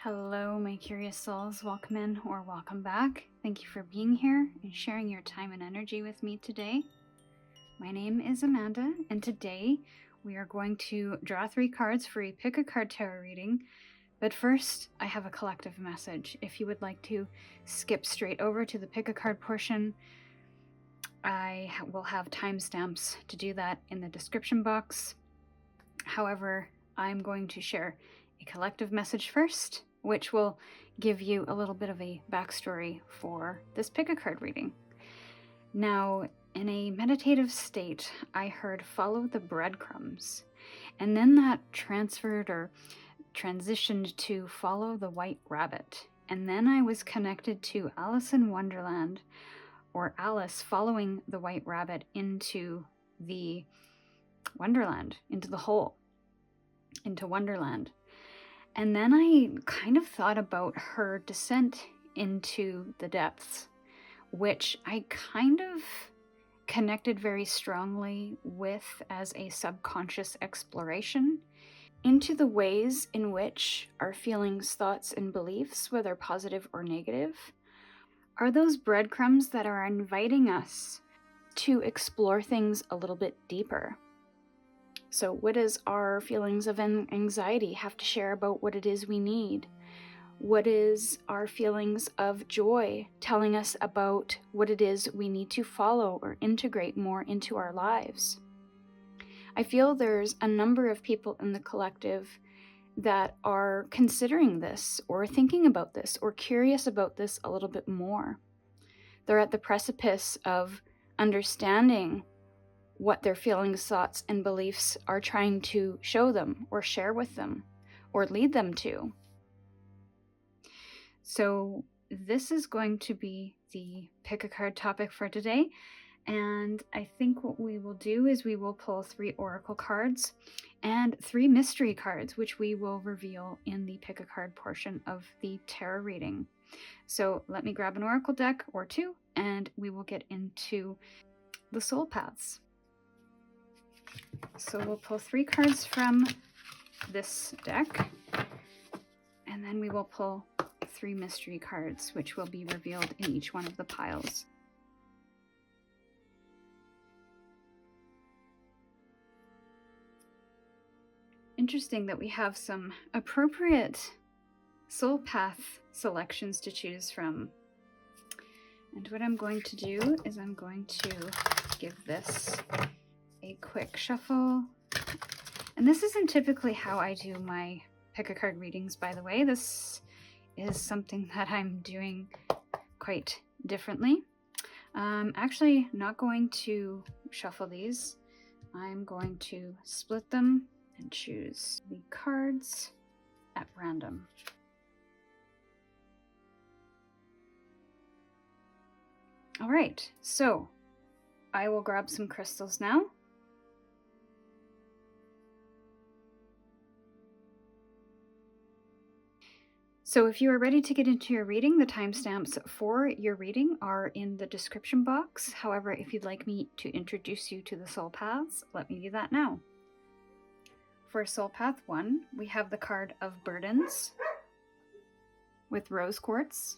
Hello, my curious souls. Welcome in or welcome back. Thank you for being here and sharing your time and energy with me today. My name is Amanda, and today we are going to draw 3 cards for a Pick a Card Tarot reading. But first, I have a collective message. If you would like to skip straight over to the Pick a Card portion, I will have timestamps to do that in the description box. However, I'm going to share a collective message first, which will give you a little bit of a backstory for this Pick a Card reading. Now, in a meditative state, I heard follow the breadcrumbs, and then that transferred or transitioned to follow the white rabbit. And then I was connected to Alice in Wonderland, or Alice following the white rabbit into the Wonderland, into the hole, into Wonderland. And then I kind of thought about her descent into the depths, which I kind of connected very strongly with as a subconscious exploration into the ways in which our feelings, thoughts, and beliefs, whether positive or negative, are those breadcrumbs that are inviting us to explore things a little bit deeper. So what does our feelings of anxiety have to share about what it is we need? What is our feelings of joy telling us about what it is we need to follow or integrate more into our lives? I feel there's a number of people in the collective that are considering this or thinking about this or curious about this a little bit more. They're at the precipice of understanding what their feelings, thoughts, and beliefs are trying to show them or share with them or lead them to. So this is going to be the Pick a Card topic for today. And I think what we will do is we will pull 3 oracle cards and 3 mystery cards, which we will reveal in the Pick a Card portion of the tarot reading. So let me grab an oracle deck or 2, and we will get into the soul paths. So we'll pull 3 cards from this deck, and then we will pull 3 mystery cards, which will be revealed in each one of the piles. Interesting that we have some appropriate soul path selections to choose from. And what I'm going to do is I'm going to give this a quick shuffle. And this isn't typically how I do my Pick a Card readings, by the way. This is something that I'm doing quite differently. Actually not going to shuffle these. I'm going to split them and choose the cards at random. All right, so I will grab some crystals now. So if you are ready to get into your reading, the timestamps for your reading are in the description box. However, if you'd like me to introduce you to the soul paths, let me do that now. For soul path 1, we have the card of burdens with rose quartz.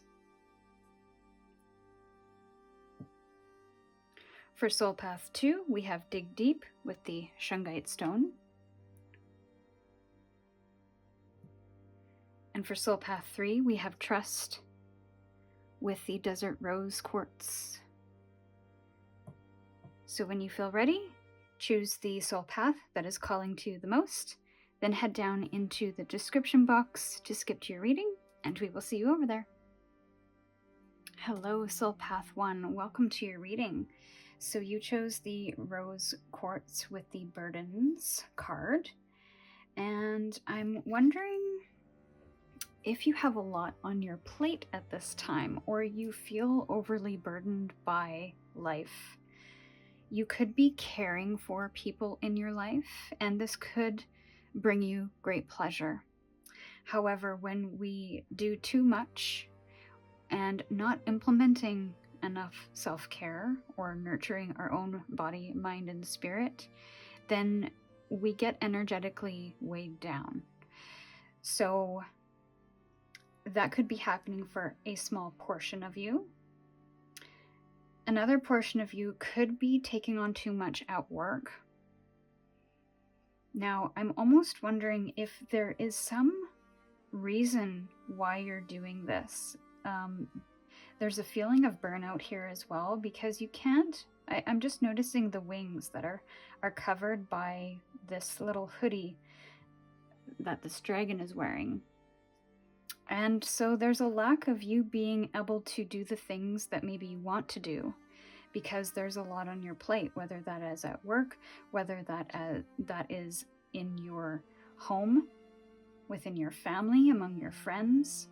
For soul path 2, we have dig deep with the shungite stone. And for soul path 3, we have trust with the desert rose quartz. So when you feel ready, choose the soul path that is calling to you the most, then head down into the description box to skip to your reading, and we will see you over there. Hello, soul path 1. Welcome to your reading. So you chose the rose quartz with the burdens card, and I'm wondering if you have a lot on your plate at this time, or you feel overly burdened by life. You could be caring for people in your life, and this could bring you great pleasure. However, when we do too much and not implementing enough self-care or nurturing our own body, mind, and spirit, then we get energetically weighed down. So that could be happening for a small portion of you. Another portion of you could be taking on too much at work. Now, I'm almost wondering if there is some reason why you're doing this. There's a feeling of burnout here as well, because you can't, I'm just noticing the wings that are covered by this little hoodie that this dragon is wearing. And so there's a lack of you being able to do the things that maybe you want to do, because there's a lot on your plate, whether that is at work, whether that is in your home, within your family, among your friends.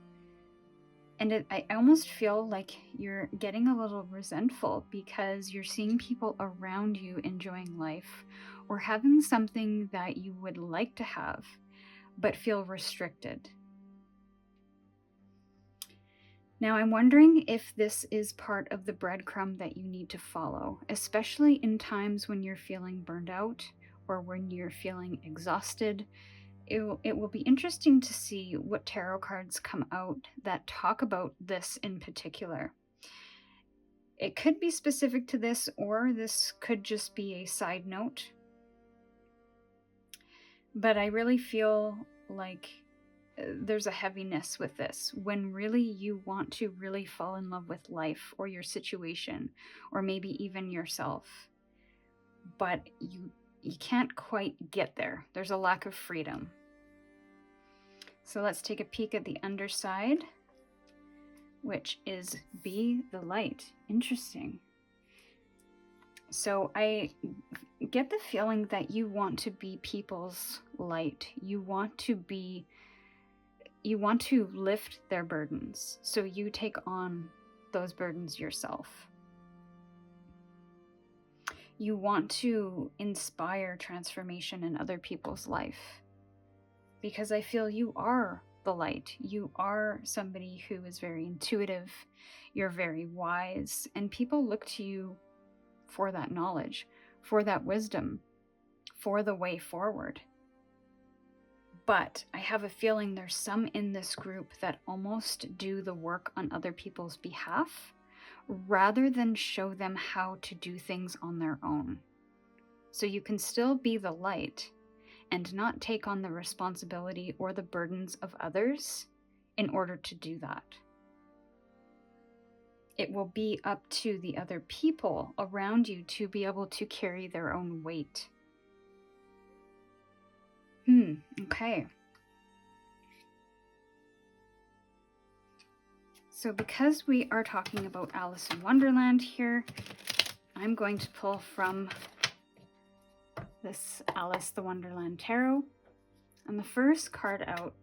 And I almost feel like you're getting a little resentful because you're seeing people around you enjoying life or having something that you would like to have, but feel restricted. Now, I'm wondering if this is part of the breadcrumb that you need to follow, especially in times when you're feeling burned out or when you're feeling exhausted. It will be interesting to see what tarot cards come out that talk about this in particular. It could be specific to this, or this could just be a side note. But I really feel like there's a heaviness with this, when really you want to really fall in love with life or your situation, or maybe even yourself. But you can't quite get there. There's a lack of freedom. So let's take a peek at the underside, which is be the light. Interesting. So I get the feeling that you want to be people's light. You want to lift their burdens. So you take on those burdens yourself. You want to inspire transformation in other people's life. Because I feel you are the light. You are somebody who is very intuitive. You're very wise. And people look to you for that knowledge, for that wisdom, for the way forward. But I have a feeling there's some in this group that almost do the work on other people's behalf, rather than show them how to do things on their own. So you can still be the light and not take on the responsibility or the burdens of others in order to do that. It will be up to the other people around you to be able to carry their own weight. Okay. So because we are talking about Alice in Wonderland here, I'm going to pull from this Alice the Wonderland Tarot. And the first card out,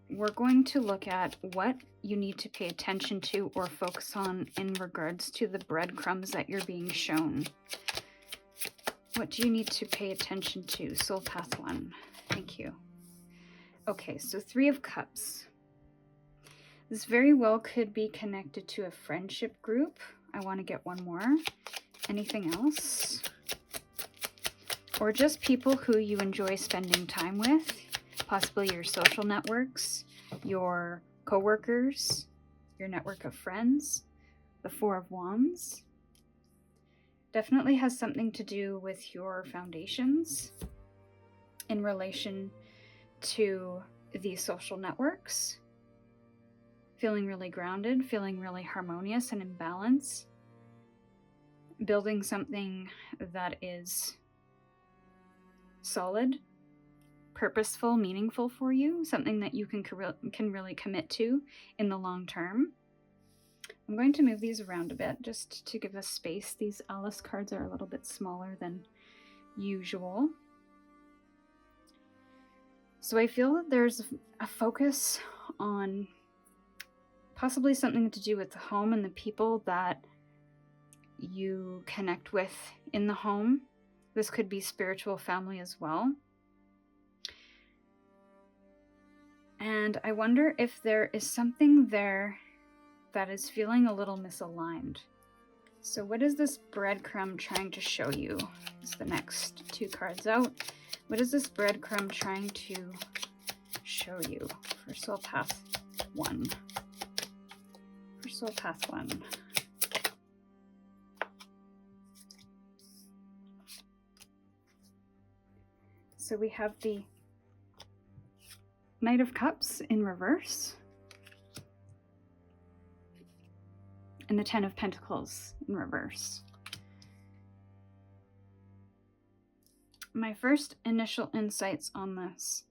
we're going to look at what you need to pay attention to or focus on in regards to the breadcrumbs that you're being shown. What do you need to pay attention to? Soul Path 1. Thank you. Okay, so 3 of Cups. This very well could be connected to a friendship group. I want to get one more. Anything else? Or just people who you enjoy spending time with, possibly your social networks, your coworkers, your network of friends. The 4 of Wands definitely has something to do with your foundations in relation to these social networks. Feeling really grounded, feeling really harmonious and in balance. Building something that is solid, purposeful, meaningful for you, something that you can really commit to in the long term. I'm going to move these around a bit just to give us space. These Alice cards are a little bit smaller than usual. So I feel that there's a focus on possibly something to do with the home and the people that you connect with in the home. This could be spiritual family as well. And I wonder if there is something there that is feeling a little misaligned. So what is this breadcrumb trying to show you? It's the next 2 cards out. What is this breadcrumb trying to show you for Soul Path 1? For Soul Path 1. So we have the Knight of Cups in reverse. And the Ten of Pentacles in reverse. My first initial insights on this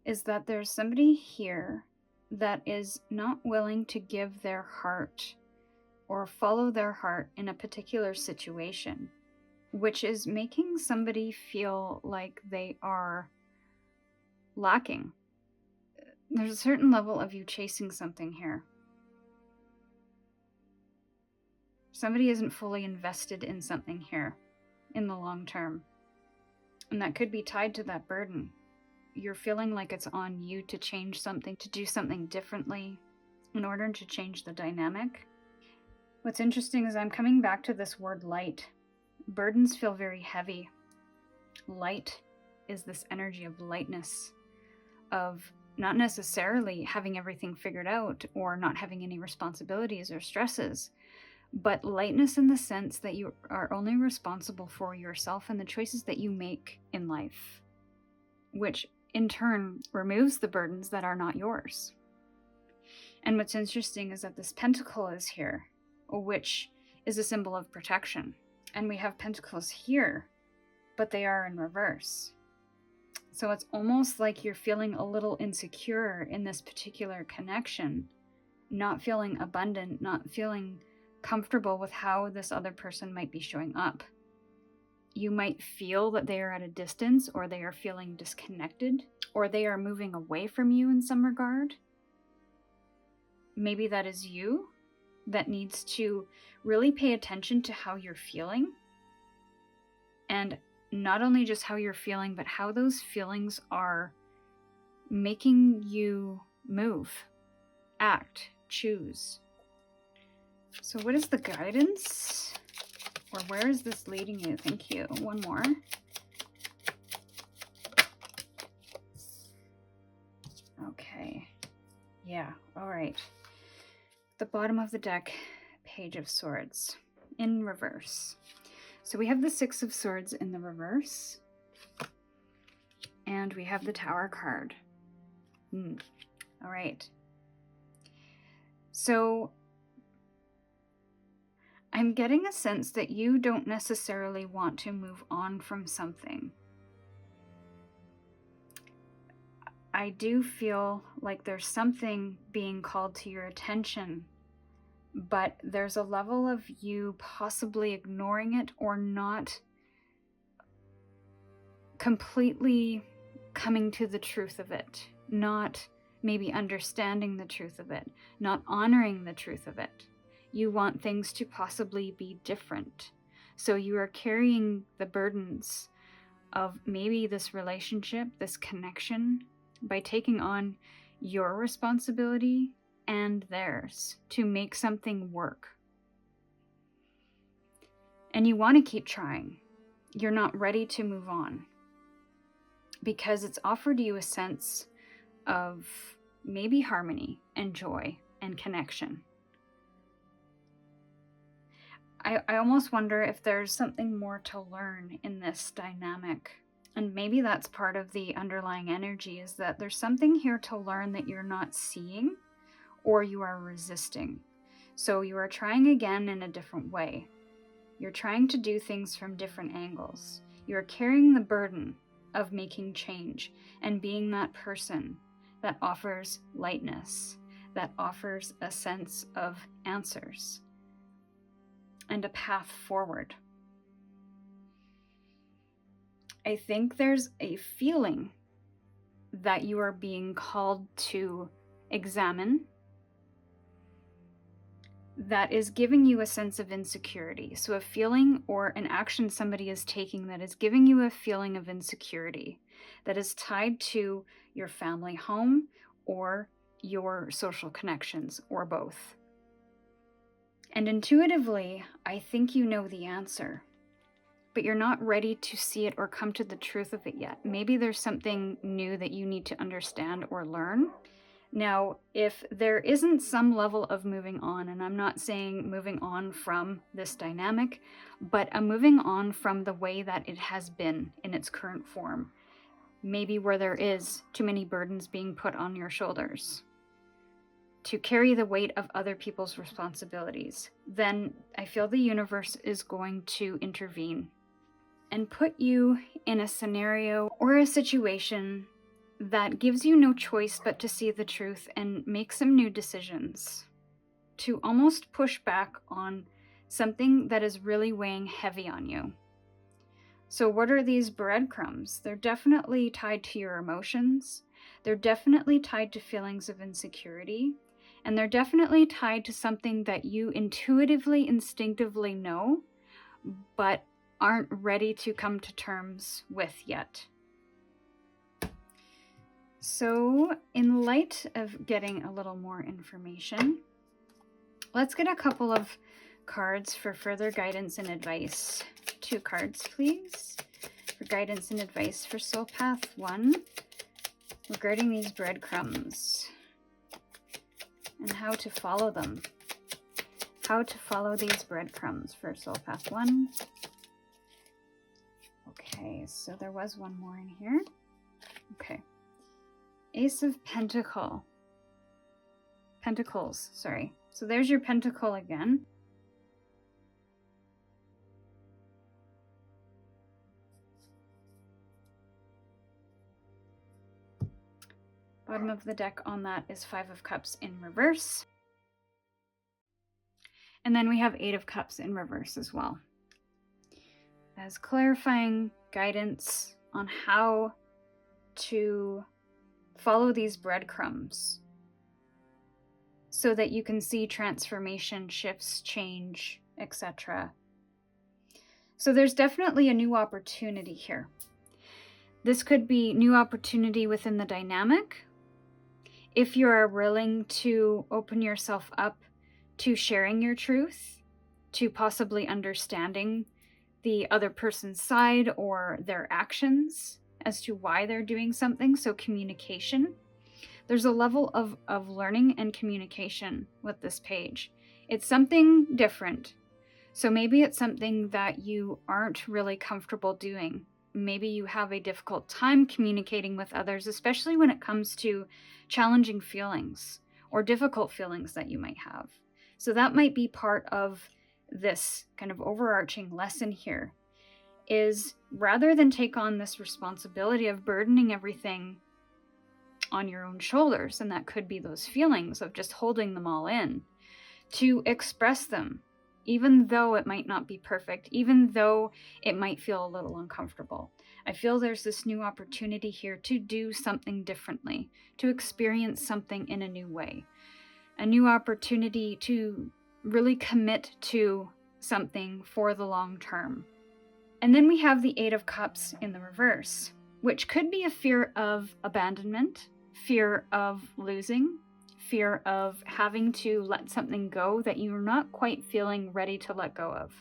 is that there's somebody here that is not willing to give their heart or follow their heart in a particular situation, which is making somebody feel like they are lacking. There's a certain level of you chasing something here. Somebody isn't fully invested in something here in the long term. And that could be tied to that burden. You're feeling like it's on you to change something, to do something differently in order to change the dynamic. What's interesting is I'm coming back to this word light. Burdens feel very heavy. Light is this energy of lightness, of not necessarily having everything figured out or not having any responsibilities or stresses, but lightness in the sense that you are only responsible for yourself and the choices that you make in life, which in turn removes the burdens that are not yours. And what's interesting is that this pentacle is here, which is a symbol of protection. And we have pentacles here, but they are in reverse. So it's almost like you're feeling a little insecure in this particular connection, not feeling abundant, not feeling comfortable with how this other person might be showing up. You might feel that they are at a distance, or they are feeling disconnected, or they are moving away from you in some regard. Maybe that is you that needs to really pay attention to how you're feeling. And not only just how you're feeling, but how those feelings are making you move, act, choose. So what is the guidance? Or where is this leading you? Thank you. One more. Okay. Yeah, all right. The bottom of the deck, Page of Swords in reverse. So we have the Six of Swords in the reverse. And we have the Tower card. All right. So I'm getting a sense that you don't necessarily want to move on from something. I do feel like there's something being called to your attention, but there's a level of you possibly ignoring it or not completely coming to the truth of it, not maybe understanding the truth of it, not honoring the truth of it. You want things to possibly be different. So you are carrying the burdens of maybe this relationship, this connection, by taking on your responsibility and theirs to make something work. And you want to keep trying. You're not ready to move on because it's offered you a sense of maybe harmony and joy and connection. I almost wonder if there's something more to learn in this dynamic. And maybe that's part of the underlying energy, is that there's something here to learn that you're not seeing or you are resisting. So you are trying again in a different way. You're trying to do things from different angles. You're carrying the burden of making change and being that person that offers lightness, that offers a sense of answers and a path forward. I think there's a feeling that you are being called to examine that is giving you a sense of insecurity. So a feeling or an action somebody is taking that is giving you a feeling of insecurity that is tied to your family home or your social connections or both. And intuitively, I think you know the answer. but you're not ready to see it or come to the truth of it yet. Maybe there's something new that you need to understand or learn. Now, if there isn't some level of moving on, and I'm not saying moving on from this dynamic, but a moving on from the way that it has been in its current form, maybe where there is too many burdens being put on your shoulders to carry the weight of other people's responsibilities, then I feel the universe is going to intervene and put you in a scenario or a situation that gives you no choice but to see the truth and make some new decisions, to almost push back on something that is really weighing heavy on you. So what are these breadcrumbs? They're definitely tied to your emotions. They're definitely tied to feelings of insecurity. And they're definitely tied to something that you intuitively, instinctively know, but aren't ready to come to terms with yet. So, in light of getting a little more information, let's get a couple of cards for further guidance and advice. 2 cards, please, for guidance and advice for Soul Path 1 regarding these breadcrumbs and how to follow them. How to follow these breadcrumbs for Soul Path 1. Okay, so there was one more in here. Okay. Ace of Pentacles, sorry. So there's your pentacle again. Bottom of the deck on that is 5 of Cups in reverse. And then we have 8 of Cups in reverse as well, as clarifying guidance on how to follow these breadcrumbs so that you can see transformation, shifts, change, etc. So there's definitely a new opportunity here. This could be new opportunity within the dynamic. If you are willing to open yourself up to sharing your truth, to possibly understanding the other person's side or their actions as to why they're doing something. So communication. There's a level of learning and communication with this page. It's something different. So maybe it's something that you aren't really comfortable doing. Maybe you have a difficult time communicating with others, especially when it comes to challenging feelings or difficult feelings that you might have. So that might be part of this kind of overarching lesson here, is rather than take on this responsibility of burdening everything on your own shoulders, and that could be those feelings of just holding them all in, to express them, even though it might not be perfect, even though it might feel a little uncomfortable. I feel there's this new opportunity here to do something differently, to experience something in a new way, a new opportunity to really commit to something for the long term. And then we have the 8 of Cups in the reverse, which could be a fear of abandonment, fear of losing, fear of having to let something go that you're not quite feeling ready to let go of.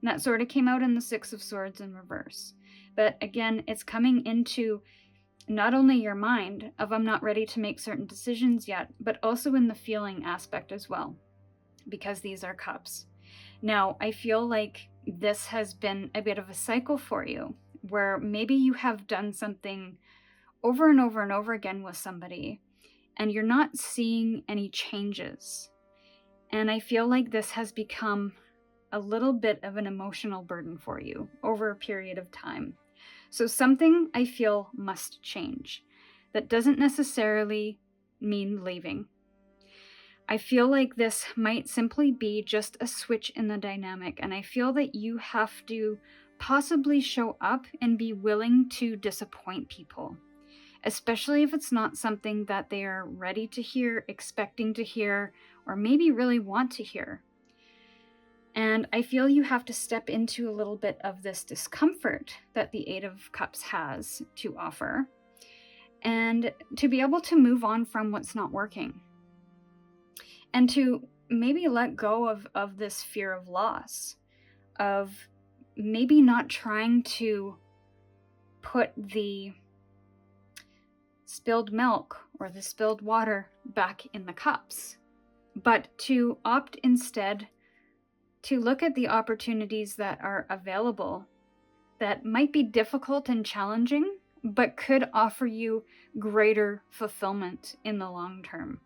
And that sort of came out in the 6 of Swords in reverse. But again, it's coming into not only your mind of I'm not ready to make certain decisions yet, but also in the feeling aspect as well, because these are cups. Now, I feel like this has been a bit of a cycle for you, where maybe you have done something over and over and over again with somebody, and you're not seeing any changes. And I feel like this has become a little bit of an emotional burden for you over a period of time. So something I feel must change. That doesn't necessarily mean leaving. I feel like this might simply be just a switch in the dynamic, and I feel that you have to possibly show up and be willing to disappoint people, especially if it's not something that they are ready to hear, expecting to hear, or maybe really want to hear. And I feel you have to step into a little bit of this discomfort that the 8 of Cups has to offer, and to be able to move on from what's not working. And to maybe let go of this fear of loss, of maybe not trying to put the spilled milk or the spilled water back in the cups, but to opt instead to look at the opportunities that are available that might be difficult and challenging, but could offer you greater fulfillment in the long term.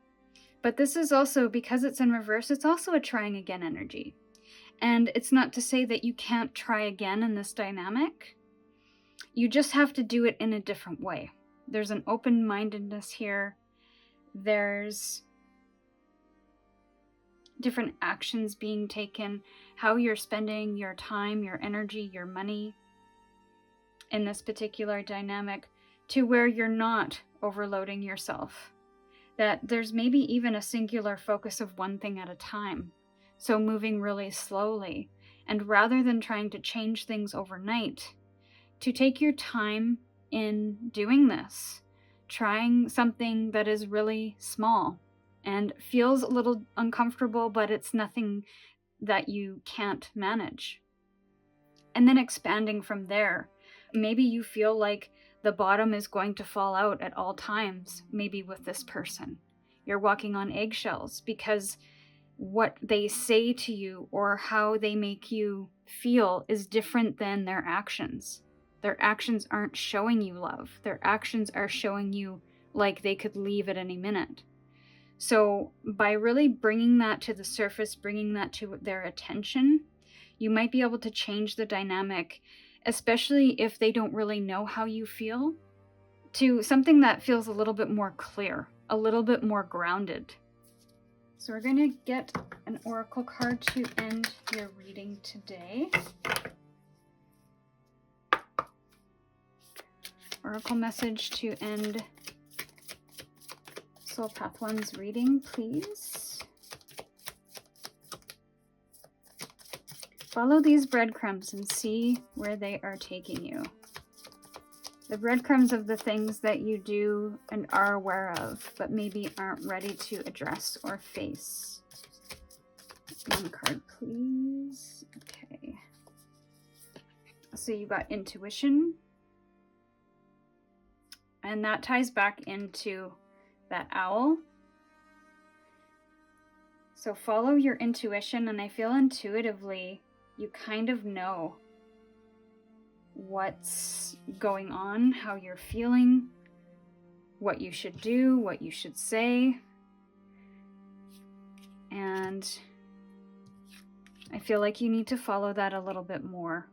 But this is also, because it's in reverse, it's also a trying again energy. And it's not to say that you can't try again in this dynamic. You just have to do it in a different way. There's an open-mindedness here. There's different actions being taken, how you're spending your time, your energy, your money in this particular dynamic, to where you're not overloading yourself. That there's maybe even a singular focus of one thing at a time. So moving really slowly, and rather than trying to change things overnight, to take your time in doing this, trying something that is really small and feels a little uncomfortable, but it's nothing that you can't manage. And then expanding from there. Maybe you feel like the bottom is going to fall out at all times, maybe with this person. You're walking on eggshells because what they say to you or how they make you feel is different than their actions. Their actions aren't showing you love. Their actions are showing you like they could leave at any minute. So by really bringing that to the surface, bringing that to their attention, you might be able to change the dynamic, especially if they don't really know how you feel, to something that feels a little bit more clear, a little bit more grounded. So we're going to get an oracle card to end your reading today. Oracle message to end Soul Path 1's reading, please. Follow these breadcrumbs and see where they are taking you. The breadcrumbs of the things that you do and are aware of, but maybe aren't ready to address or face. One card, please. Okay. So you got intuition. And that ties back into that owl. So follow your intuition, and I feel intuitively you kind of know what's going on, how you're feeling, what you should do, what you should say. And I feel like you need to follow that a little bit more,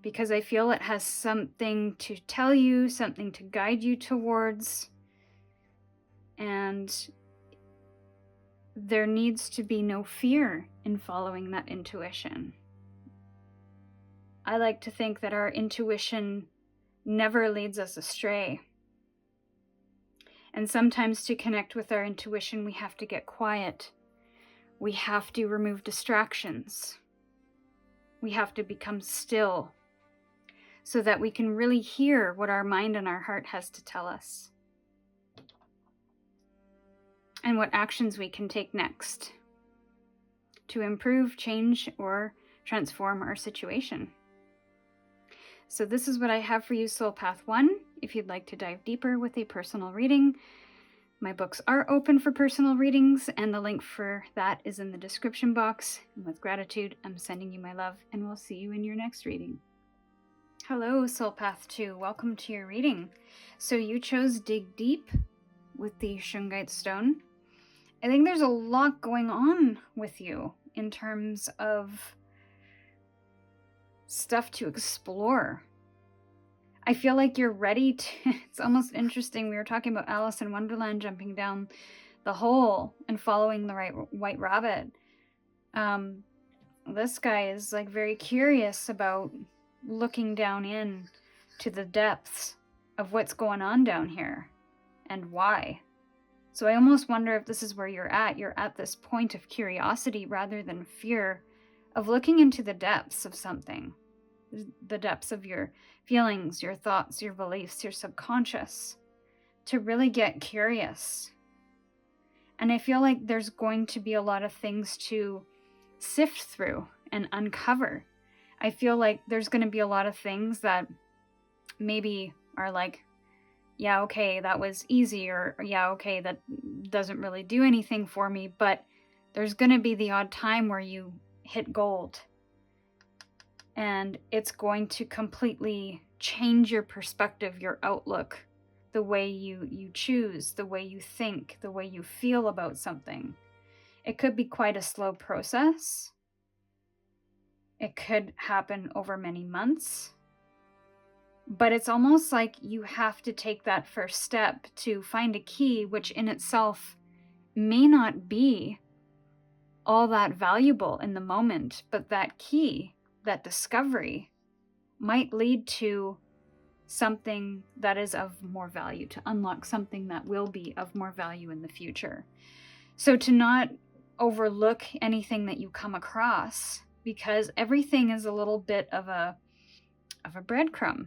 because I feel it has something to tell you, something to guide you towards, and there needs to be no fear in following that intuition. I like to think that our intuition never leads us astray. And sometimes to connect with our intuition, we have to get quiet. We have to remove distractions. We have to become still so that we can really hear what our mind and our heart has to tell us, and what actions we can take next to improve, change, or transform our situation. So this is what I have for you, Soul Path 1. If you'd like to dive deeper with a personal reading, my books are open for personal readings, and the link for that is in the description box. And with gratitude, I'm sending you my love, and we'll see you in your next reading. Hello, Soul Path 2. Welcome to your reading. So you chose Dig Deep with the Shungite Stone. I think there's a lot going on with you in terms of stuff to explore. I feel like you're ready to... It's almost interesting. We were talking about Alice in Wonderland jumping down the hole and following the right white rabbit. This guy is like very curious about looking down in to the depths of what's going on down here and why. So I almost wonder if this is where you're at. You're at this point of curiosity rather than fear, of looking into the depths of something. The depths of your feelings, your thoughts, your beliefs, your subconscious, to really get curious. And I feel like there's going to be a lot of things to sift through and uncover. I feel like there's going to be a lot of things that maybe are like, yeah, okay, that was easy, or yeah, okay, that doesn't really do anything for me, but there's going to be the odd time where you hit gold, and it's going to completely change your perspective, your outlook, the way you choose, the way you think, the way you feel about something. It could be quite a slow process. It could happen over many months. But it's almost like you have to take that first step to find a key, which in itself may not be all that valuable in the moment, but that key, that discovery, might lead to something that is of more value, to unlock something that will be of more value in the future. So to not overlook anything that you come across, because everything is a little bit of a breadcrumb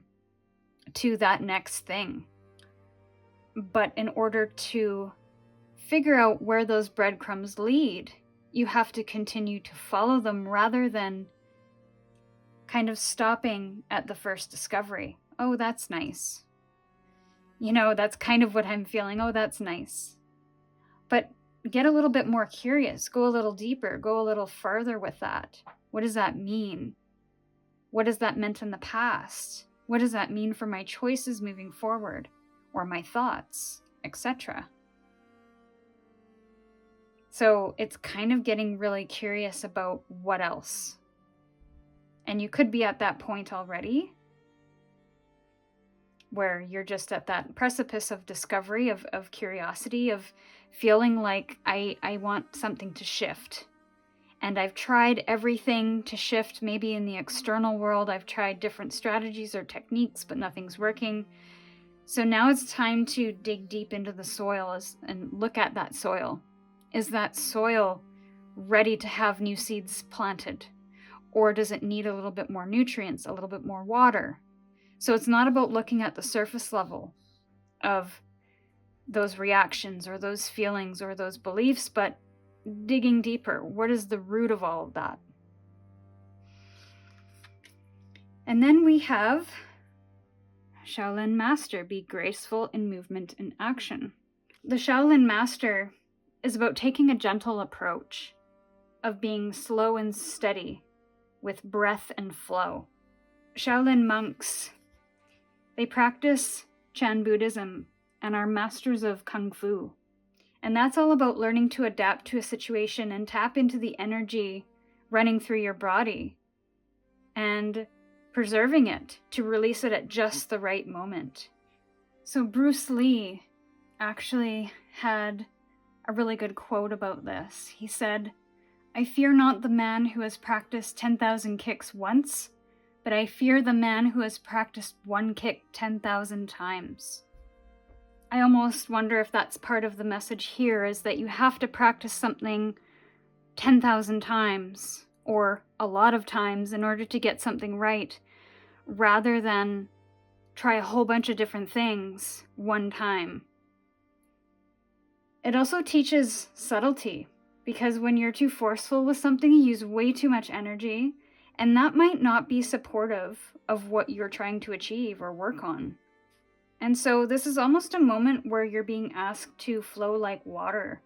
to that next thing. But in order to figure out where those breadcrumbs lead, you have to continue to follow them rather than kind of stopping at the first discovery. Oh, that's nice. You know, that's kind of what I'm feeling. Oh, that's nice. But get a little bit more curious, go a little deeper, go a little further with that. What does that mean? What has that meant in the past? What does that mean for my choices moving forward, or my thoughts, etc.? So it's kind of getting really curious about what else. And you could be at that point already, where you're just at that precipice of discovery, of curiosity, of feeling like I want something to shift. And I've tried everything to shift, maybe in the external world. I've tried different strategies or techniques, but nothing's working. So now it's time to dig deep into the soil and look at that soil. Is that soil ready to have new seeds planted? Or does it need a little bit more nutrients, a little bit more water? So it's not about looking at the surface level of those reactions or those feelings or those beliefs, but digging deeper. What is the root of all of that? And then we have Shaolin Master, be graceful in movement and action. The Shaolin Master is about taking a gentle approach, of being slow and steady with breath and flow. Shaolin monks, they practice Chan Buddhism and are masters of Kung Fu. And that's all about learning to adapt to a situation and tap into the energy running through your body and preserving it to release it at just the right moment. So Bruce Lee actually had a really good quote about this. He said, "I fear not the man who has practiced 10,000 kicks once, but I fear the man who has practiced one kick 10,000 times." I almost wonder if that's part of the message here, is that you have to practice something 10,000 times or a lot of times in order to get something right, rather than try a whole bunch of different things one time. It also teaches subtlety, because when you're too forceful with something, you use way too much energy, and that might not be supportive of what you're trying to achieve or work on. And so this is almost a moment where you're being asked to flow like water,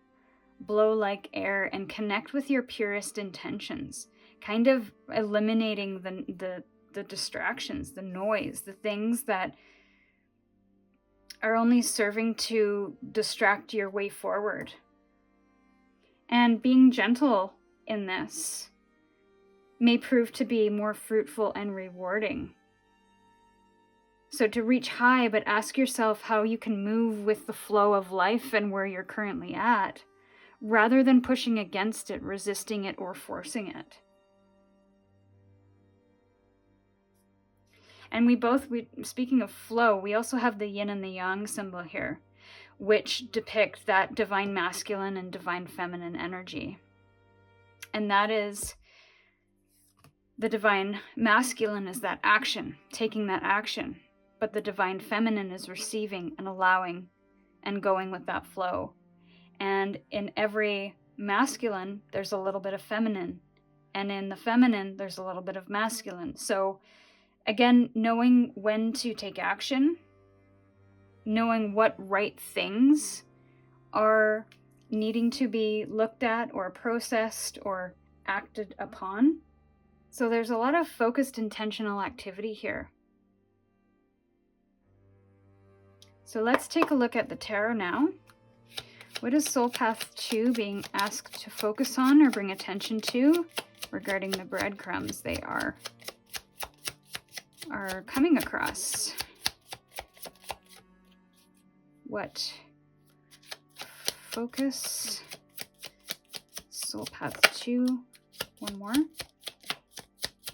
blow like air, and connect with your purest intentions, kind of eliminating the distractions, the noise, the things that are only serving to distract your way forward. And being gentle in this may prove to be more fruitful and rewarding. So to reach high, but ask yourself how you can move with the flow of life and where you're currently at, rather than pushing against it, resisting it, or forcing it. And speaking of flow, we also have the yin and the yang symbol here, which depict that divine masculine and divine feminine energy. And that is, the divine masculine is that action, taking that action. But the divine feminine is receiving and allowing and going with that flow. And in every masculine, there's a little bit of feminine. And in the feminine, there's a little bit of masculine. So again, knowing when to take action, knowing what right things are needing to be looked at or processed or acted upon. So there's a lot of focused, intentional activity here. So let's take a look at the tarot now. What is Soul Path 2 being asked to focus on or bring attention to regarding the breadcrumbs they are coming across? What? Focus. Soul Path 2. One more.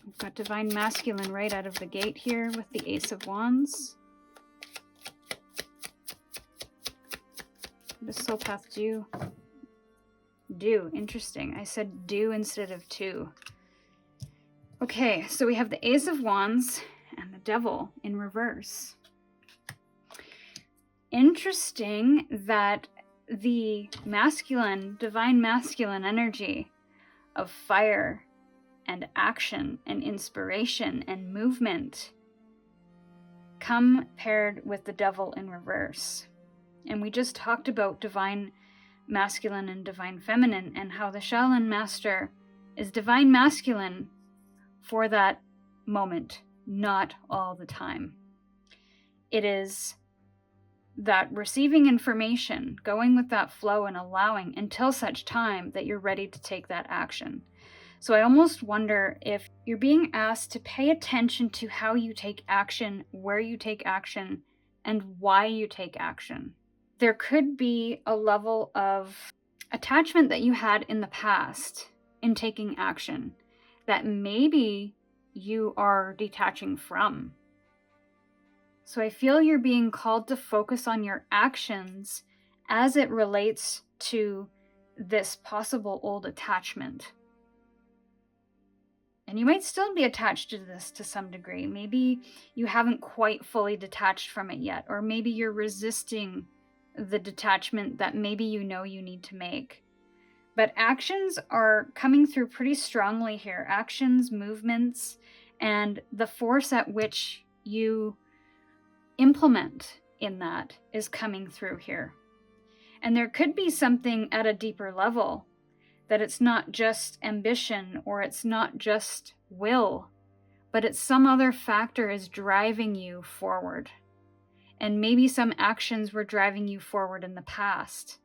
We've got Divine Masculine right out of the gate here with the Ace of Wands. What does Soul Path do? Do. Interesting. I said do instead of to. Okay, so we have the Ace of Wands and the Devil in reverse. Interesting that the masculine, divine masculine energy of fire and action and inspiration and movement come paired with the Devil in reverse. And we just talked about divine masculine and divine feminine and how the Shaolin Master is divine masculine for that moment, not all the time. It is that receiving information, going with that flow and allowing until such time that you're ready to take that action. So I almost wonder if you're being asked to pay attention to how you take action, where you take action, and why you take action. There could be a level of attachment that you had in the past in taking action that maybe you are detaching from. So I feel you're being called to focus on your actions as it relates to this possible old attachment. And you might still be attached to this to some degree. Maybe you haven't quite fully detached from it yet, or maybe you're resisting the detachment that maybe you know you need to make. But actions are coming through pretty strongly here. Actions, movements, and the force at which you implement in that is coming through here. And there could be something at a deeper level, that it's not just ambition or it's not just will, but it's some other factor is driving you forward. And maybe some actions were driving you forward in the past,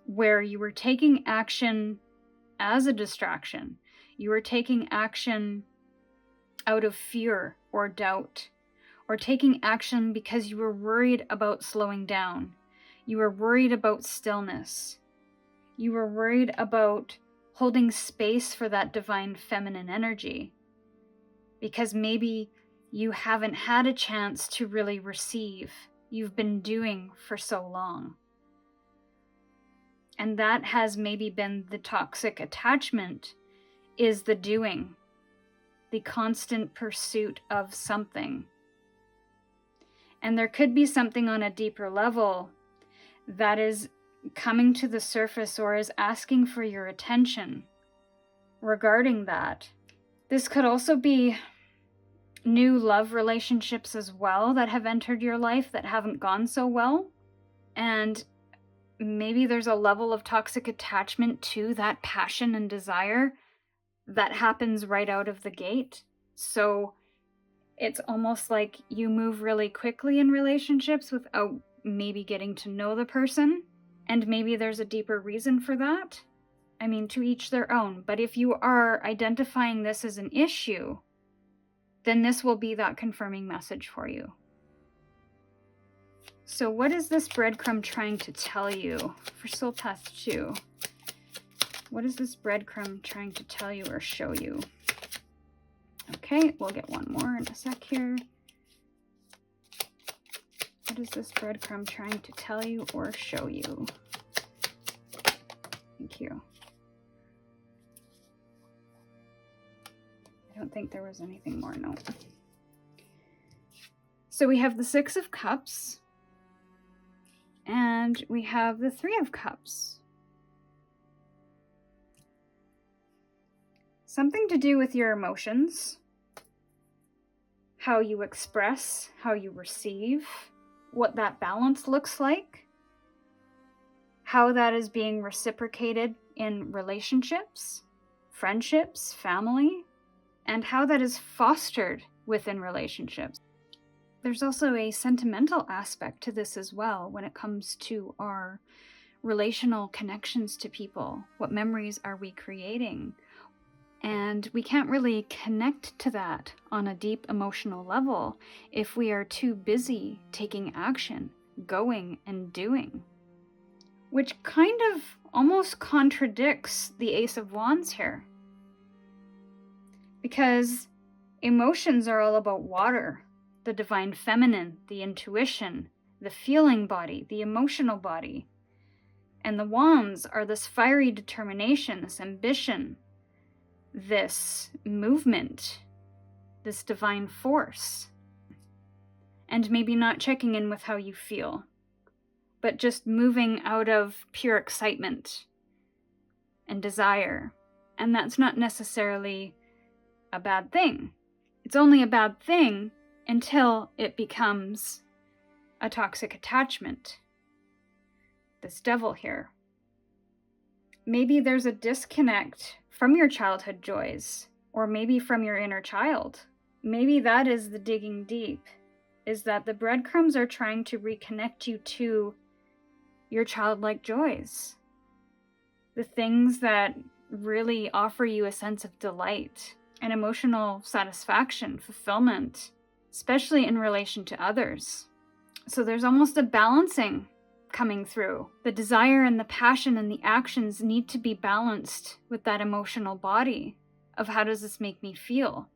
where you were taking action as a distraction. You were taking action out of fear or doubt, or taking action because you were worried about slowing down. You were worried about stillness. You were worried about holding space for that divine feminine energy, because maybe you haven't had a chance to really receive. You've been doing for so long. And that has maybe been the toxic attachment, is the doing, the constant pursuit of something. And there could be something on a deeper level that is coming to the surface or is asking for your attention regarding that. This could also be new love relationships as well that have entered your life that haven't gone so well. And maybe there's a level of toxic attachment to that passion and desire that happens right out of the gate. So it's almost like you move really quickly in relationships without maybe getting to know the person. And maybe there's a deeper reason for that. I mean, to each their own. But if you are identifying this as an issue, then this will be that confirming message for you. So what is this breadcrumb trying to tell you for Soul Path 2? What is this breadcrumb trying to tell you or show you? Okay, we'll get one more in a sec here. What is this breadcrumb trying to tell you or show you? Thank you. I don't think there was anything more, no. So we have the Six of Cups. And we have the Three of Cups. something to do with your emotions, how you express, how you receive, what that balance looks like, how that is being reciprocated in relationships, friendships, family, and how that is fostered within relationships. There's also a sentimental aspect to this as well when it comes to our relational connections to people. What memories are we creating? And we can't really connect to that on a deep emotional level if we are too busy taking action, going and doing. Which kind of almost contradicts the Ace of Wands here. Because emotions are all about water, the divine feminine, the intuition, the feeling body, the emotional body. And the wands are this fiery determination, this ambition, this movement, this divine force. And maybe not checking in with how you feel, but just moving out of pure excitement and desire. And that's not necessarily a bad thing. It's only a bad thing until it becomes a toxic attachment. This devil here. Maybe there's a disconnect from your childhood joys, or maybe from your inner child. Maybe that is the digging deep, is that the breadcrumbs are trying to reconnect you to your childlike joys. The things that really offer you a sense of delight and emotional satisfaction, fulfillment, especially in relation to others. So there's almost a balancing coming through. The desire and the passion and the actions need to be balanced with that emotional body of how does this make me feel?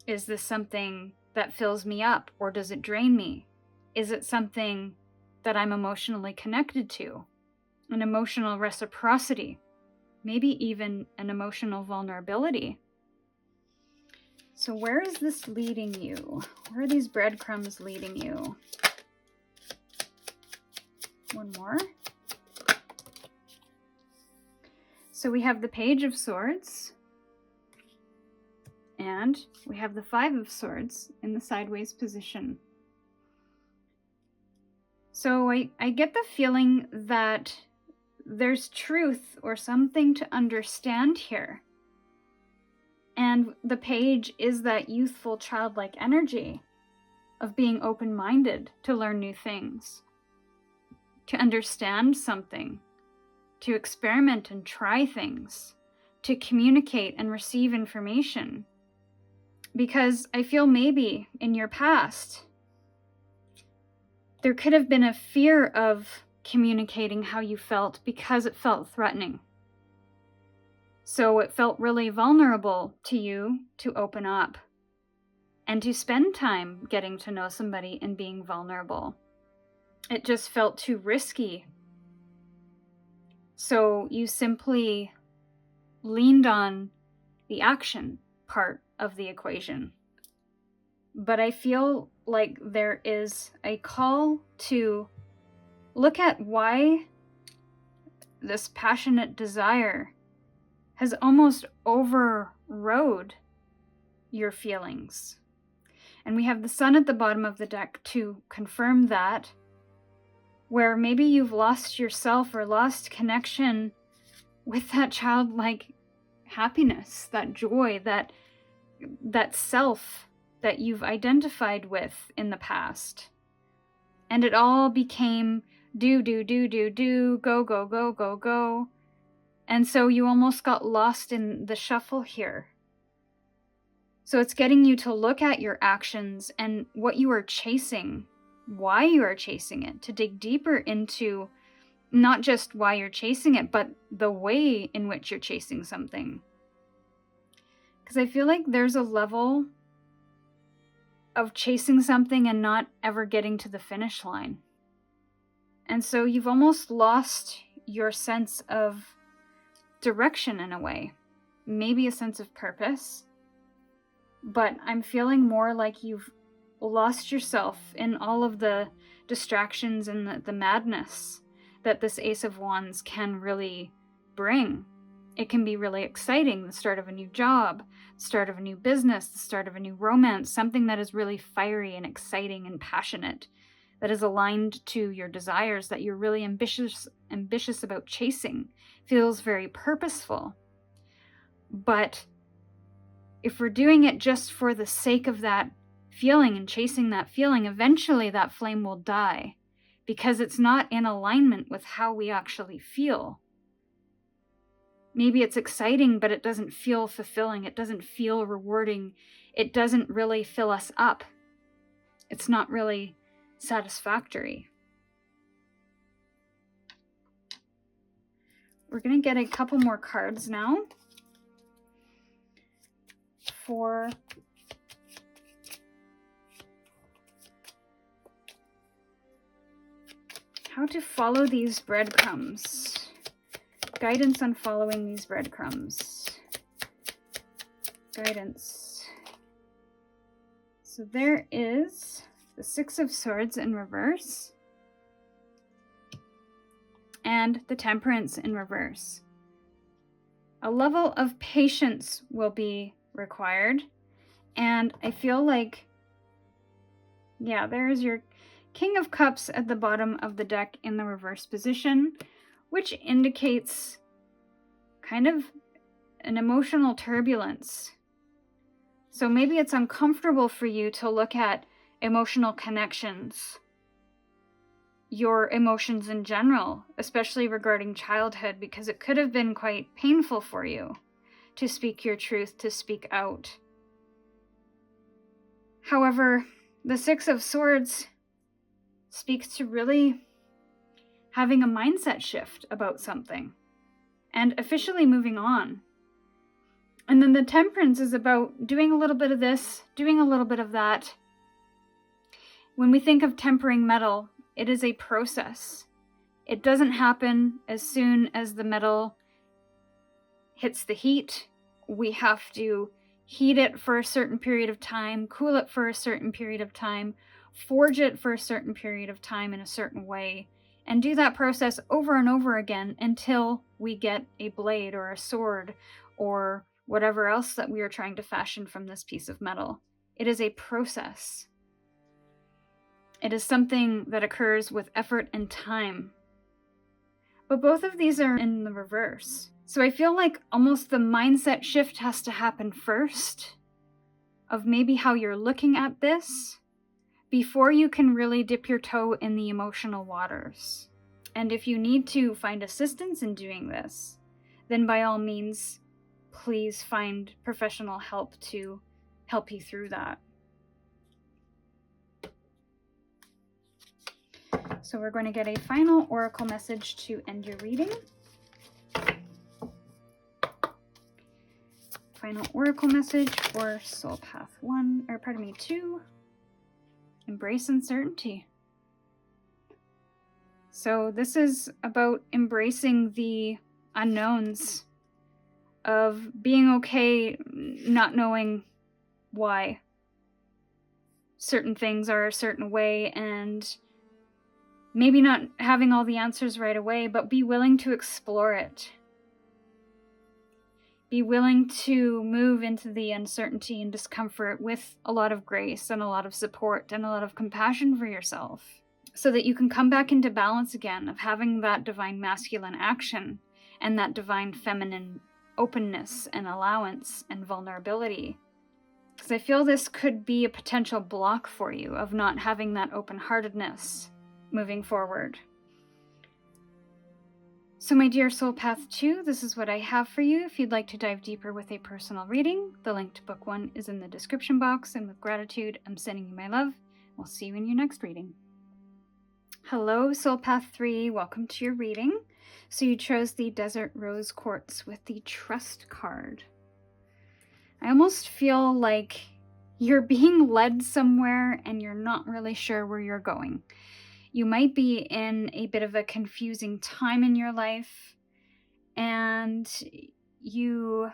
Is this something that fills me up, or does it drain me? Is it something that I'm emotionally connected to? An emotional reciprocity, maybe even an emotional vulnerability. So where is this leading you? Where are these breadcrumbs leading you? One more. So we have the Page of Swords, and we have the Five of Swords in the sideways position. So I get the feeling that there's truth or something to understand here. And the Page is that youthful, childlike energy of being open-minded to learn new things, to understand something, to experiment and try things, to communicate and receive information. Because I feel maybe in your past, there could have been a fear of communicating how you felt because it felt threatening. So it felt really vulnerable to you to open up and to spend time getting to know somebody and being vulnerable. It just felt too risky. So you simply leaned on the action part of the equation. But I feel like there is a call to look at why this passionate desire has almost overrode your feelings. And we have the Sun at the bottom of the deck to confirm that, where maybe you've lost yourself or lost connection with that childlike happiness, that joy, that self that you've identified with in the past. And it all became do, go, go, go, go, go. And so you almost got lost in the shuffle here. So it's getting you to look at your actions and what you are chasing, why you are chasing it, to dig deeper into not just why you're chasing it, but the way in which you're chasing something. Because I feel like there's a level of chasing something and not ever getting to the finish line. And so you've almost lost your sense of direction in a way, maybe a sense of purpose, but I'm feeling more like you've lost yourself in all of the distractions and the madness that this Ace of Wands can really bring. It can be really exciting, the start of a new job, the start of a new business, the start of a new romance, something that is really fiery and exciting and passionate, that is aligned to your desires, that you're really ambitious about chasing, feels very purposeful. But if we're doing it just for the sake of that feeling and chasing that feeling, eventually that flame will die because it's not in alignment with how we actually feel. Maybe it's exciting, but it doesn't feel fulfilling. It doesn't feel rewarding. It doesn't really fill us up. It's not really satisfactory. We're going to get a couple more cards now for how to follow these breadcrumbs. Guidance on following these breadcrumbs. Guidance. So there is the Six of Swords in reverse and the Temperance in reverse. A level of patience will be required, and I feel like, yeah, there's your King of Cups at the bottom of the deck in the reverse position, which indicates kind of an emotional turbulence. So maybe it's uncomfortable for you to look at emotional connections, your emotions in general, especially regarding childhood, because it could have been quite painful for you to speak your truth, to speak out. However, the Six of Swords speaks to really having a mindset shift about something and officially moving on. And then the Temperance is about doing a little bit of this, doing a little bit of that. When we think of tempering metal, it is a process. It doesn't happen as soon as the metal hits the heat. We have to heat it for a certain period of time, cool it for a certain period of time, forge it for a certain period of time in a certain way, and do that process over and over again until we get a blade or a sword or whatever else that we are trying to fashion from this piece of metal. It is a process. It is something that occurs with effort and time. But both of these are in the reverse. So I feel like almost the mindset shift has to happen first, of maybe how you're looking at this, before you can really dip your toe in the emotional waters. And if you need to find assistance in doing this, then by all means, please find professional help to help you through that. So we're going to get a final oracle message to end your reading. Final oracle message for Soul Path 2. Embrace uncertainty. So this is about embracing the unknowns, of being okay not knowing why certain things are a certain way, and maybe not having all the answers right away, but be willing to explore it. Be willing to move into the uncertainty and discomfort with a lot of grace and a lot of support and a lot of compassion for yourself, so that you can come back into balance again, of having that divine masculine action and that divine feminine openness and allowance and vulnerability. Because I feel this could be a potential block for you of not having that open-heartedness moving forward. So my dear Soul Path 2, this is what I have for you. If you'd like to dive deeper with a personal reading, the link to book 1 is in the description box, and with gratitude, I'm sending you my love. We'll see you in your next reading. Hello, Soul Path 3, welcome to your reading. So you chose the Desert Rose Quartz with the Trust card. I almost feel like you're being led somewhere and you're not really sure where you're going. You might be in a bit of a confusing time in your life, and you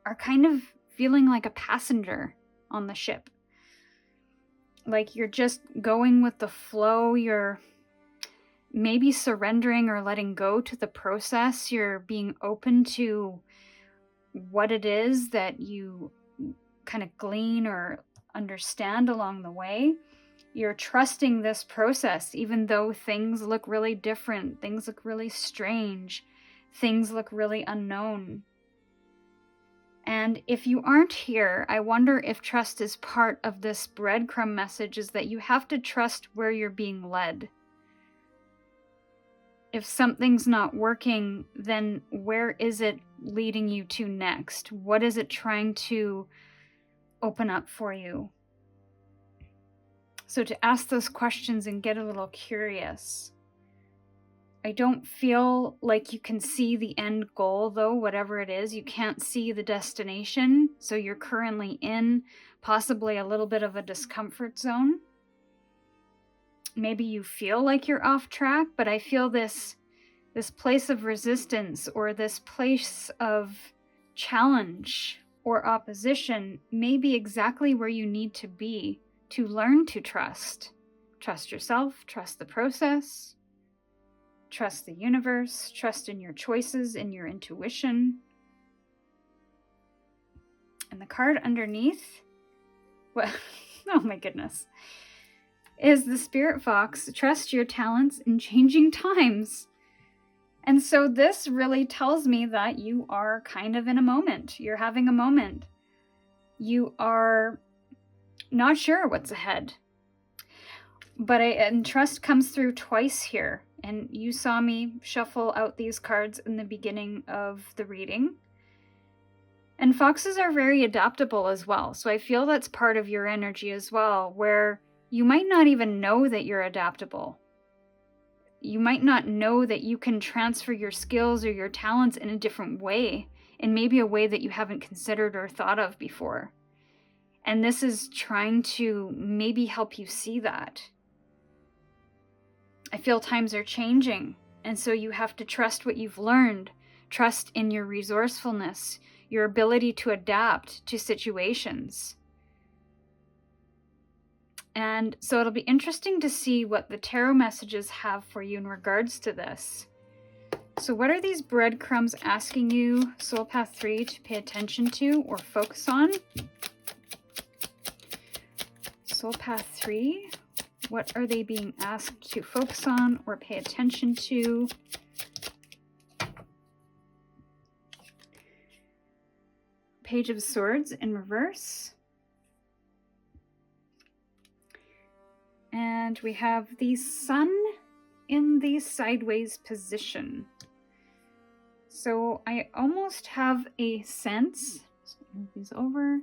are kind of feeling like a passenger on the ship. Like you're just going with the flow, you're maybe surrendering or letting go to the process, you're being open to what it is that you kind of glean or understand along the way. You're trusting this process, even though things look really different, things look really strange, things look really unknown. And if you aren't here, I wonder if trust is part of this breadcrumb message, is that you have to trust where you're being led. If something's not working, then where is it leading you to next? What is it trying to open up for you? So to ask those questions and get a little curious. I don't feel like you can see the end goal, though, whatever it is. You can't see the destination, so you're currently in possibly a little bit of a discomfort zone. Maybe you feel like you're off track, but I feel this place of resistance or this place of challenge or opposition may be exactly where you need to be to learn to trust. Trust yourself, trust the process. Trust the universe, trust in your choices, in your intuition. And the card underneath, well, oh my goodness, is the Spirit Fox. Trust your talents in changing times. And so this really tells me that you are kind of in a moment. You're having a moment. You are not sure what's ahead. And trust comes through twice here. And you saw me shuffle out these cards in the beginning of the reading. And foxes are very adaptable as well. So I feel that's part of your energy as well, where you might not even know that you're adaptable. You might not know that you can transfer your skills or your talents in a different way, in maybe a way that you haven't considered or thought of before. And this is trying to maybe help you see that. I feel times are changing, and so you have to trust what you've learned, trust in your resourcefulness, your ability to adapt to situations. And so it'll be interesting to see what the tarot messages have for you in regards to this. So what are these breadcrumbs asking you, Soul Path 3, to pay attention to or focus on? Soul Path 3. What are they being asked to focus on or pay attention to? Page of Swords in reverse. And we have the Sun in the sideways position. So I almost have a sense, let's move these over,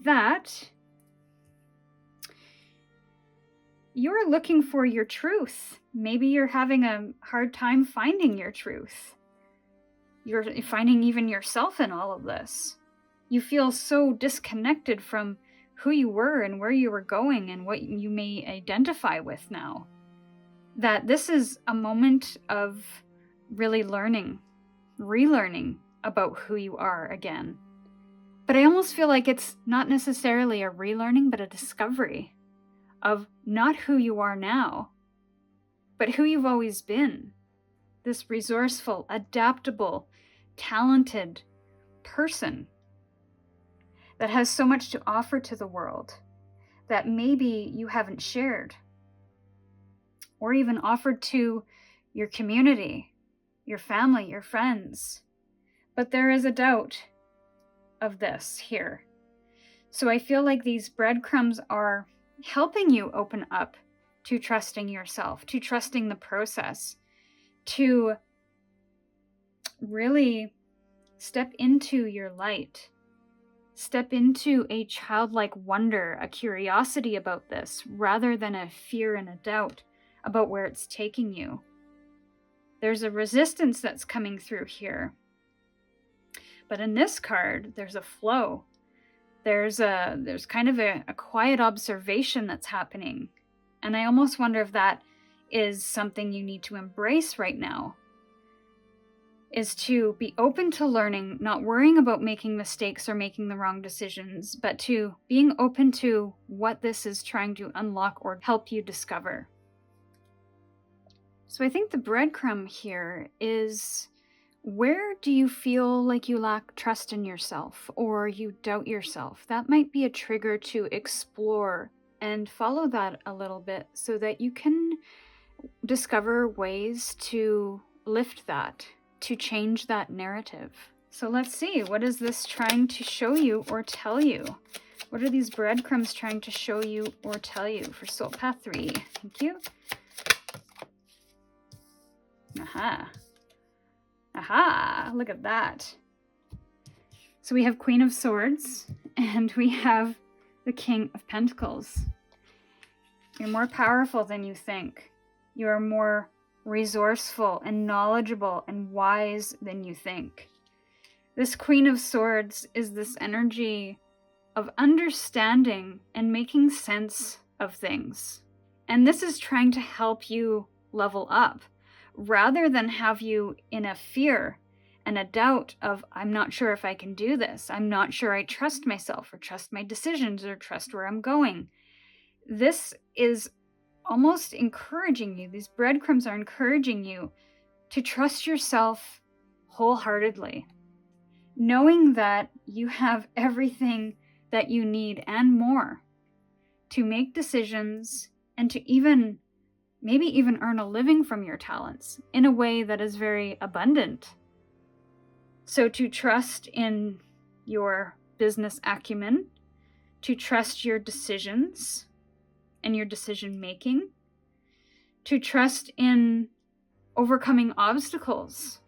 that you're looking for your truth. Maybe you're having a hard time finding your truth. You're finding even yourself in all of this. You feel so disconnected from who you were and where you were going and what you may identify with now, that this is a moment of really relearning about who you are again. But I almost feel like it's not necessarily a relearning, but a discovery of not who you are now, but who you've always been. This resourceful, adaptable, talented person that has so much to offer to the world that maybe you haven't shared or even offered to your community, your family, your friends. But there is a doubt of this here. So I feel like these breadcrumbs are helping you open up to trusting yourself, to trusting the process, to really step into your light, step into a childlike wonder, a curiosity about this, rather than a fear and a doubt about where it's taking you. There's a resistance that's coming through here. But in this card, there's a flow. There's kind of a quiet observation that's happening. And I almost wonder if that is something you need to embrace right now, is to be open to learning, not worrying about making mistakes or making the wrong decisions, but to being open to what this is trying to unlock or help you discover. So I think the breadcrumb here is Where do you feel like you lack trust in yourself or you doubt yourself? That might be a trigger to explore and follow that a little bit so that you can discover ways to lift that, to change that narrative. So let's see, what is this trying to show you or tell you? What are these breadcrumbs trying to show you or tell you for Soul Path 3? Thank you. Aha. Aha, look at that. So we have Queen of Swords and we have the King of Pentacles. You're more powerful than you think. You are more resourceful and knowledgeable and wise than you think. This Queen of Swords is this energy of understanding and making sense of things. And this is trying to help you level up rather than have you in a fear and a doubt of, I'm not sure if I can do this. I'm not sure I trust myself or trust my decisions or trust where I'm going. This is almost encouraging you. These breadcrumbs are encouraging you to trust yourself wholeheartedly, knowing that you have everything that you need and more to make decisions and to maybe even earn a living from your talents in a way that is very abundant. So to trust in your business acumen, to trust your decisions and your decision making, to trust in overcoming obstacles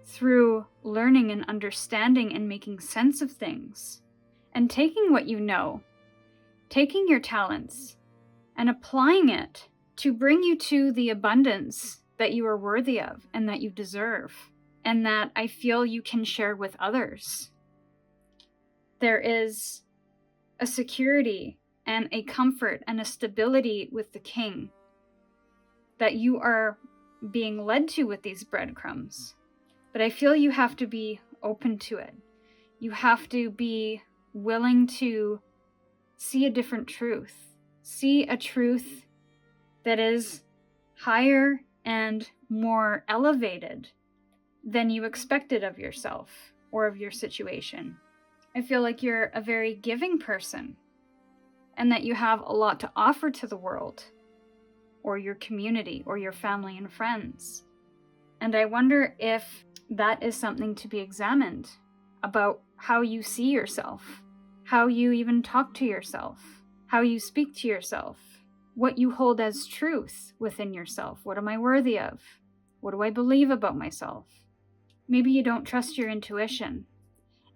through learning and understanding and making sense of things, and taking what you know, taking your talents and applying it to bring you to the abundance that you are worthy of and that you deserve, and that I feel you can share with others. There is a security and a comfort and a stability with the King that you are being led to with these breadcrumbs. But I feel you have to be open to it. You have to be willing to see a different truth. See a truth that is higher and more elevated than you expected of yourself or of your situation. I feel like you're a very giving person and that you have a lot to offer to the world or your community or your family and friends. And I wonder if that is something to be examined about how you see yourself, how you even talk to yourself, how you speak to yourself, what you hold as truth within yourself. What am I worthy of? What do I believe about myself? Maybe you don't trust your intuition,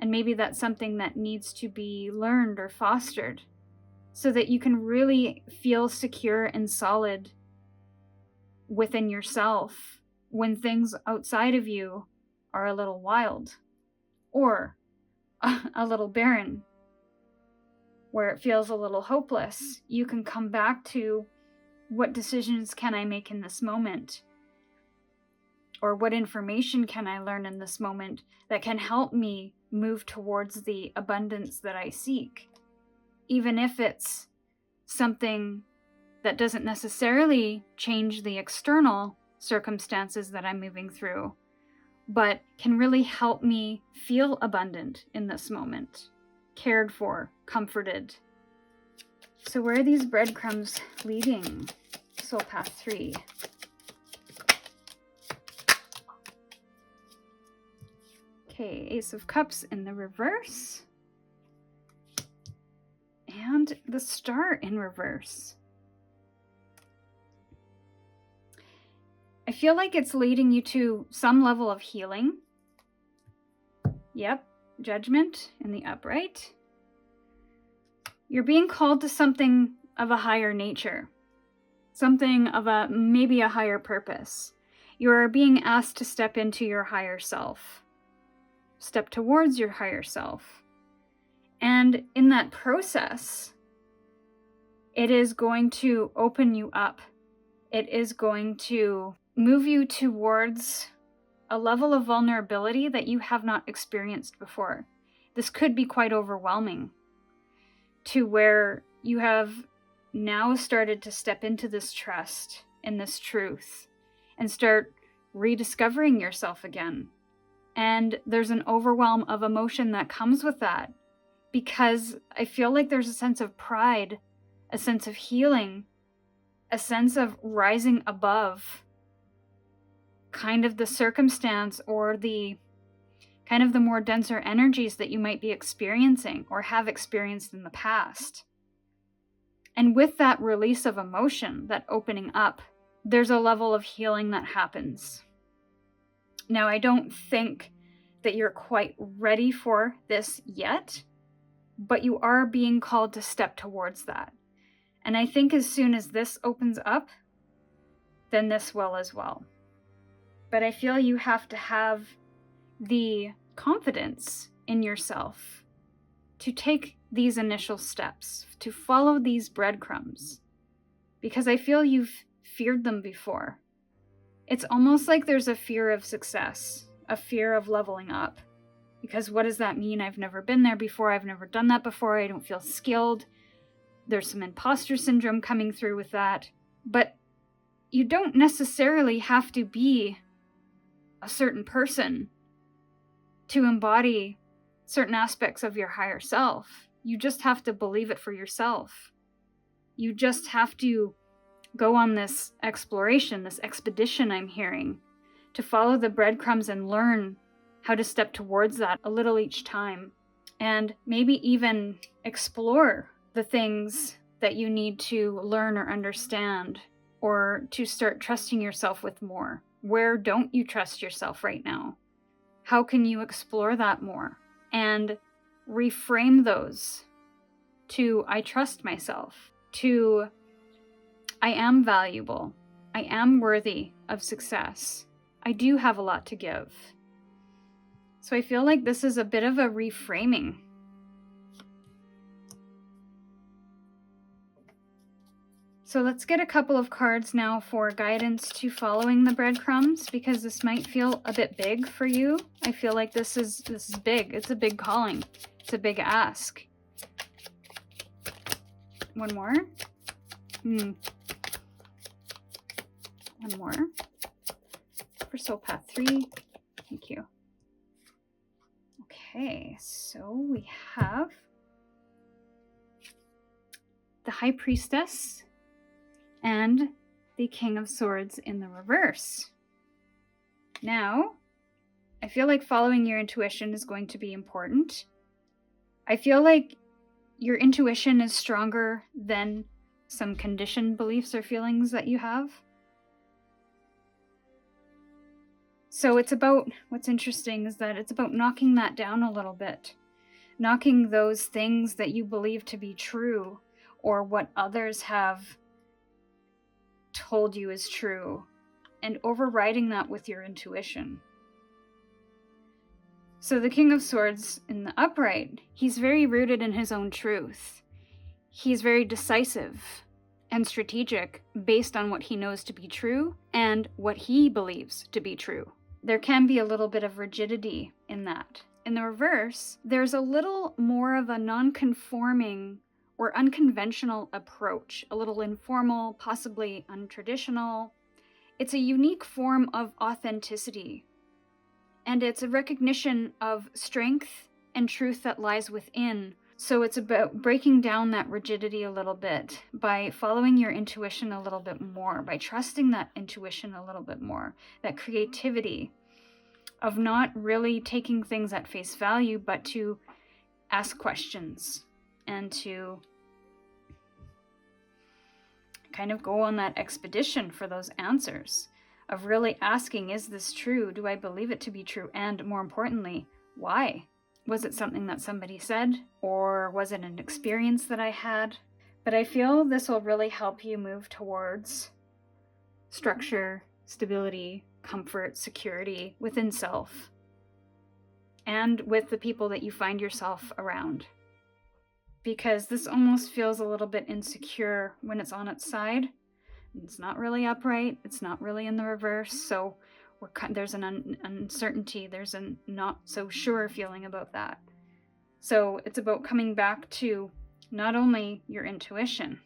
and maybe that's something that needs to be learned or fostered so that you can really feel secure and solid within yourself when things outside of you are a little wild or a little barren, where it feels a little hopeless. You can come back to, what decisions can I make in this moment? Or what information can I learn in this moment that can help me move towards the abundance that I seek? Even if it's something that doesn't necessarily change the external circumstances that I'm moving through, but can really help me feel abundant in this moment, cared for, comforted. So where are these breadcrumbs leading? Soul Path 3. Okay, Ace of Cups in the reverse. And the Star in reverse. I feel like it's leading you to some level of healing. Yep, Judgment in the upright. You're being called to something of a higher nature. Something of maybe a higher purpose. You're being asked to step into your higher self. Step towards your higher self. And in that process, it is going to open you up. It is going to move you towards a level of vulnerability that you have not experienced before. This could be quite overwhelming, to where you have now started to step into this trust and this truth and start rediscovering yourself again And there's an overwhelm of emotion that comes with that, because I feel like there's a sense of pride, a sense of healing, a sense of rising above kind of the circumstance or the kind of the more denser energies that you might be experiencing or have experienced in the past. And with that release of emotion, that opening up, there's a level of healing that happens. Now, I don't think that you're quite ready for this yet, but you are being called to step towards that. And I think as soon as this opens up, then this will as well. But I feel you have to have the confidence in yourself to take these initial steps, to follow these breadcrumbs, because I feel you've feared them before. It's almost like there's a fear of success, a fear of leveling up. Because what does that mean? I've never been there before. I've never done that before. I don't feel skilled. There's some imposter syndrome coming through with that. But you don't necessarily have to be a certain person to embody certain aspects of your higher self. You just have to believe it for yourself. You just have to go on this exploration, this expedition I'm hearing, to follow the breadcrumbs and learn how to step towards that a little each time. And maybe even explore the things that you need to learn or understand, or to start trusting yourself with more. Where don't you trust yourself right now? How can you explore that more? And reframe those to I trust myself, to I am valuable, I am worthy of success, I do have a lot to give. So I feel like this is a bit of a reframing. So let's get a couple of cards now for guidance to following the breadcrumbs, because this might feel a bit big for you. I feel like this is big. It's a big calling. It's a big ask. One more. One more. For Soul Path 3. Thank you. Okay, so we have the High Priestess and the King of Swords in the reverse. Now, I feel like following your intuition is going to be important. I feel like your intuition is stronger than some conditioned beliefs or feelings that you have. So it's about, what's interesting is that it's about knocking that down a little bit. Knocking those things that you believe to be true, or what others have told you is true, and overriding that with your intuition. So the King of Swords in the upright, he's very rooted in his own truth. He's very decisive and strategic based on what he knows to be true and what he believes to be true. There can be a little bit of rigidity in that. In the reverse, there's a little more of a non-conforming or unconventional approach, a little informal, possibly untraditional. It's a unique form of authenticity, and it's a recognition of strength and truth that lies within. So it's about breaking down that rigidity a little bit by following your intuition a little bit more, by trusting that intuition a little bit more, that creativity of not really taking things at face value, but to ask questions and to kind of go on that expedition for those answers, of really asking, is this true? Do I believe it to be true? And more importantly, why? Was it something that somebody said? Or was it an experience that I had? But I feel this will really help you move towards structure, stability, comfort, security within self, and with the people that you find yourself around. Because this almost feels a little bit insecure when it's on its side. It's not really upright. It's not really in the reverse. So there's an uncertainty. There's a not so sure feeling about that. So it's about coming back to not only your intuition,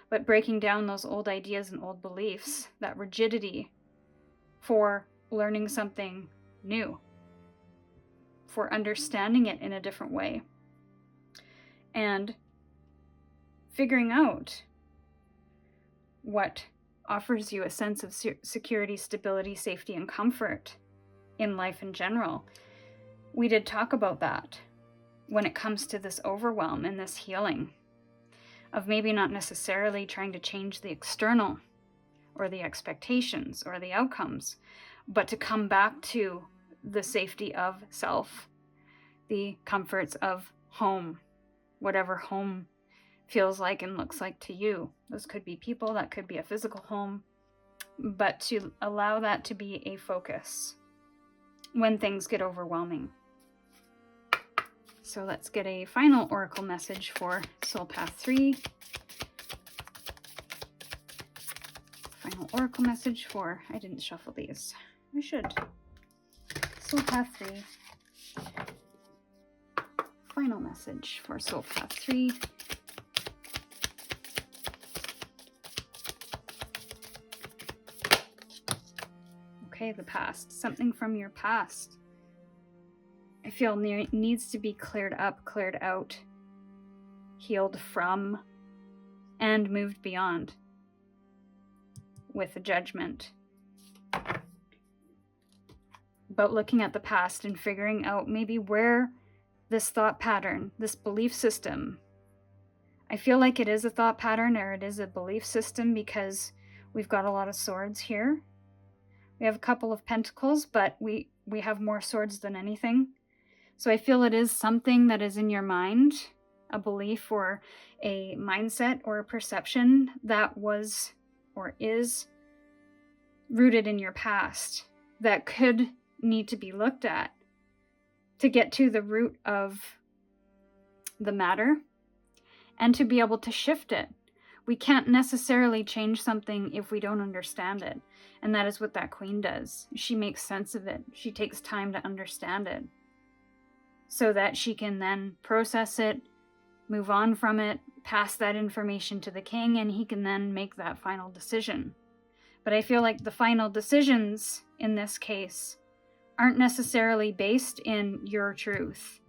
but breaking down those old ideas and old beliefs, that rigidity for learning something new. for understanding it in a different way and figuring out what offers you a sense of security, stability, safety, and comfort in life in general. We did talk about that when it comes to this overwhelm and this healing of maybe not necessarily trying to change the external or the expectations or the outcomes, but to come back to the safety of self, the comforts of home, whatever home feels like and looks like to you. Those could be people, that could be a physical home, but to allow that to be a focus when things get overwhelming. So let's get a final oracle message for Soul Path 3. Final oracle message for, I didn't shuffle these. I should. Soul Path 3. Final message for Soul Path 3. Okay, the past. Something from your past. I feel needs to be cleared up, cleared out, healed from, and moved beyond with a judgment. But looking at the past and figuring out maybe where this thought pattern, this belief system, I feel like it is a thought pattern or it is a belief system because we've got a lot of swords here. We have a couple of pentacles, but we have more swords than anything. So I feel it is something that is in your mind, a belief or a mindset or a perception that was or is rooted in your past that could need to be looked at to get to the root of the matter and to be able to shift it. We can't necessarily change something if we don't understand it. And that is what that queen does. She makes sense of it. She takes time to understand it so that she can then process it, move on from it, pass that information to the king, and he can then make that final decision. But I feel like the final decisions in this case aren't necessarily based in your truth.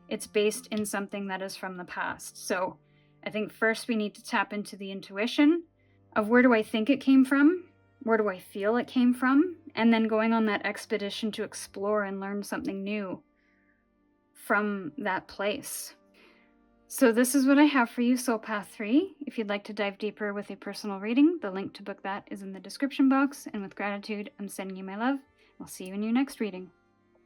It's based in something that is from the past. So I think first we need to tap into the intuition of where do I think it came from? Where do I feel it came from? And then going on that expedition to explore and learn something new from that place. So this is what I have for you, Soul Path 3. If you'd like to dive deeper with a personal reading, the link to book that is in the description box. And with gratitude, I'm sending you my love. I'll see you in your next reading.